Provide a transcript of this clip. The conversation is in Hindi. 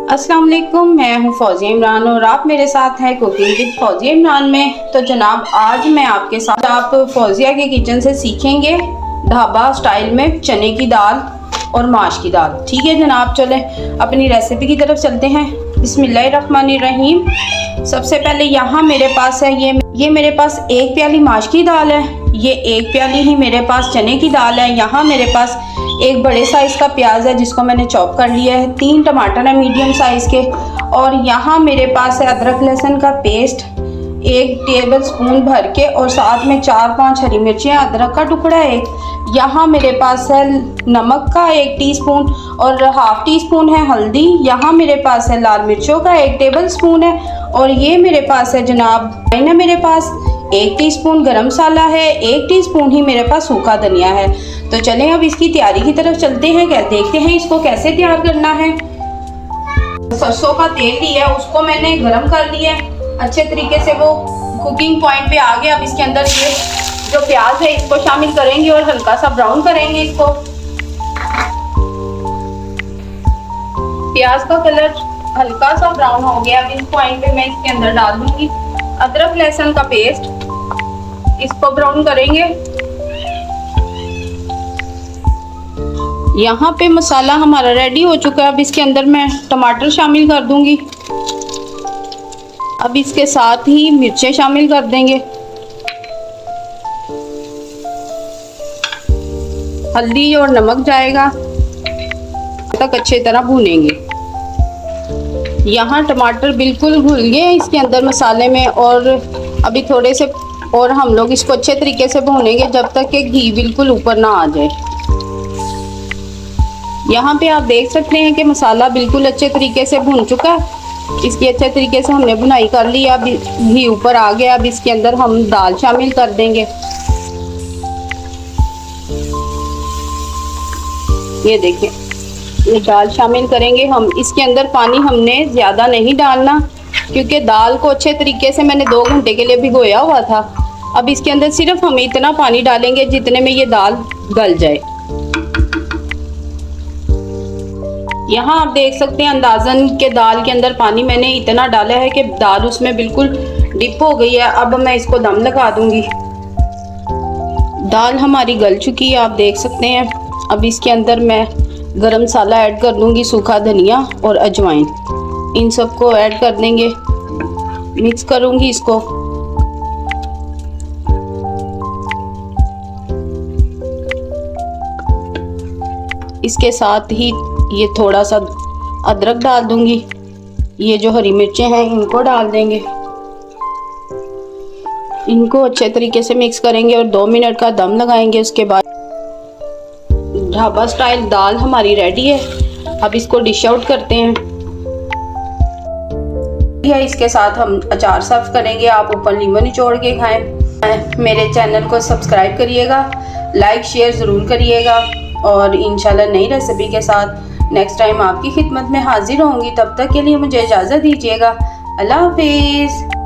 अस्सलाम वालेकुम, मैं हूं फौजिया इमरान और आप मेरे साथ हैं कुकिंग विद फौजिया इमरान में। तो जनाब आज मैं आपके साथ आप फौजिया के किचन से सीखेंगे ढाबा स्टाइल में चने की दाल और माश की दाल। ठीक है जनाब, चलें अपनी रेसिपी की तरफ चलते हैं। बिस्मिल्लाहिर्रहमानिर्रहीम। सबसे पहले यहाँ मेरे पास है ये मेरे पास 1 प्याली माश की दाल है, ये 1 प्याली ही मेरे पास चने की दाल है। यहाँ मेरे पास एक बड़े साइज़ का प्याज है जिसको मैंने चॉप कर लिया है, 3 टमाटर है मीडियम साइज़ के, और यहाँ मेरे पास है अदरक लहसुन का पेस्ट 1 टेबल स्पून भर के, और साथ में 4-5 हरी मिर्चें, अदरक का टुकड़ा 1। यहाँ मेरे पास है नमक का 1 टीस्पून और ½ टीस्पून है हल्दी। यहाँ मेरे पास है लाल मिर्चों का 1 टेबल स्पून है, और ये मेरे पास है जनाब मेरे पास 1 टीस्पून गरम मसाला है, 1 टीस्पून ही मेरे पास सूखा धनिया है। तो चलें अब इसकी तैयारी की तरफ चलते हैं, देखते हैं इसको कैसे तैयार करना है। सरसों का तेल लिया है, उसको मैंने गरम कर लिया है अच्छे तरीके से, वो कुकिंग पॉइंट पे आ गया। अब इसके अंदर ये जो प्याज है इसको शामिल करेंगे और हल्का सा ब्राउन करेंगे इसको। प्याज का कलर हल्का सा ब्राउन हो गया। अब इस पॉइंट पे मैं इसके अंदर डाल दूंगी अदरक लहसुन का पेस्ट, इसको ब्राउन करेंगे। यहाँ पे मसाला हमारा रेडी हो चुका है। अब इसके अंदर मैं टमाटर शामिल कर दूंगी। अब इसके साथ ही मिर्चें शामिल कर देंगे, हल्दी और नमक जाएगा तक अच्छी तरह भूनेंगे। यहाँ टमाटर बिल्कुल घुल गए इसके अंदर मसाले में, और अभी थोड़े से और हम लोग इसको अच्छे तरीके से भूनेंगे जब तक कि घी बिल्कुल ऊपर ना आ जाए। यहाँ पे आप देख सकते हैं कि मसाला बिल्कुल अच्छे तरीके से भून चुका है। इसकी अच्छे तरीके से हमने भुनाई कर ली। अब घी ऊपर आ गया। अब इसके अंदर हम दाल शामिल कर देंगे। ये देखें, ये दाल शामिल करेंगे हम। इसके अंदर पानी हमने ज़्यादा नहीं डालना क्योंकि दाल को अच्छे तरीके से मैंने 2 घंटे के लिए भिगोया हुआ था। अब इसके अंदर सिर्फ हम इतना पानी डालेंगे जितने में ये दाल गल जाए। यहाँ आप देख सकते हैं अंदाज़न के दाल के अंदर पानी मैंने इतना डाला है कि दाल उसमें बिल्कुल डिप हो गई है। अब मैं इसको दम लगा दूंगी। दाल हमारी गल चुकी है, आप देख सकते हैं। अब इसके अंदर मैं गरम मसाला ऐड कर दूंगी, सूखा धनिया और अजवाइन, इन सबको ऐड कर देंगे। मिक्स करूंगी इसको। इसके साथ ही ये थोड़ा सा अदरक डाल दूंगी। ये जो हरी मिर्चें हैं इनको डाल देंगे। इनको अच्छे तरीके से मिक्स करेंगे और 2 मिनट का दम लगाएंगे। उसके बाद ढाबा स्टाइल दाल हमारी रेडी है। अब इसको डिश आउट करते हैं। इसके साथ हम अचार सर्व करेंगे। आप ऊपर नींबू निचोड़ के खाएं। मेरे चैनल को सब्सक्राइब करिएगा, लाइक शेयर ज़रूर करिएगा, और इंशाल्लाह नई रेसिपी के साथ नेक्स्ट टाइम आपकी खिदमत में हाजिर होंगी। तब तक के लिए मुझे इजाज़त दीजिएगा। अल्लाह हाफिज़।